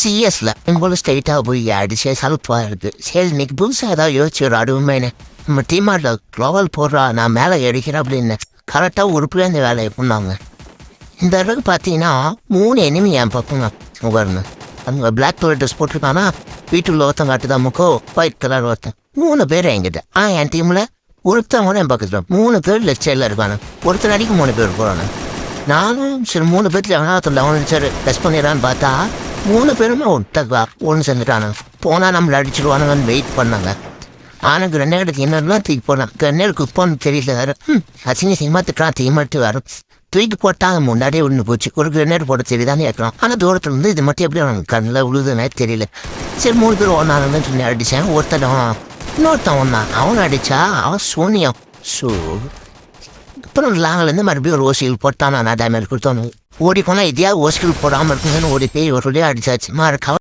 சிஎஸ்ல உங்களை ஸ்ட்ரைட்டாக போய் அடிச்சு சலுப்பாக இருக்குது. சரி இன்னைக்கு புதுசாக ஏதாவது யோசிச்சு ஒரு அடுமைன்னு நம்ம டீமார்ட்டில் க்ளோவல் போடுறா நான் மேலே அடிக்கிறேன் அப்படின்னு கரெக்டாக உறுப்பில் இந்த வேலையை பண்ணாங்க. இந்த அளவுக்கு பார்த்தீங்கன்னா 3 எனிமி என் பக்கங்க உட்காருங்க. அவங்க பிளாக் கலர் ட்ரெஸ் போட்டிருக்கானா வீட்டுக்குள்ள ஒருத்தன் காட்டுதான் முக்கோ ஒயிட் கலர் ஒருத்தன் 3 பேர் என்கிட்ட. என் டீமில் ஒருத்தன் கூட என் பக்கத்தில் 3 பேர் லெஃப்ட் சைடில் இருக்கானு. ஒருத்தர் அடிக்க 3 பேர் போகிறானு. நானும் சரி 3 பேர்த்தில் எவனாவது சரி டெஸ்ட் பண்ணிடுறான்னு பார்த்தா 3 பேருமே ஒன்று சேர்ந்துட்டானுங்க. போனால் நம்மளை அடிச்சிடுவானுங்கன்னு வெயிட் பண்ணாங்க. ஆனால் கிரனேடுக்கு என்னெல்லாம் தூக்கி போனான். கிரனேடு குப்பான்னு தெரியல வேறு. சிங்கமாக திட்டுறான் தீமட்டு வரும். தூக்கி போட்டால் முன்னாடியே ஒன்று போச்சு. ஒரு கிரனேடு போட தெரியுதானே இருக்கிறோம். ஆனால் தூரத்தில் இருந்து இது மட்டும் எப்படி அவனுக்கு கண்ணில் உழுதுனே தெரியல. சரி 3 பேர் ஒன்றானு சொல்லி அடித்தேன். இன்னொருத்தன் ஒன்றான். அவனை அடித்தா அவன் சோனியம். ஸோ அப்புறம் லாங்கிலேருந்து மறுபடியும் ஒரு ஓசிகள் போட்டான். நான் டேமேஜ் கொடுத்தோன்னு ஓடி போனால் இதையா ஓசிகள் போடாமல் இருக்குங்கன்னு ஓடி போய் ஒரு அடிச்சாச்சு.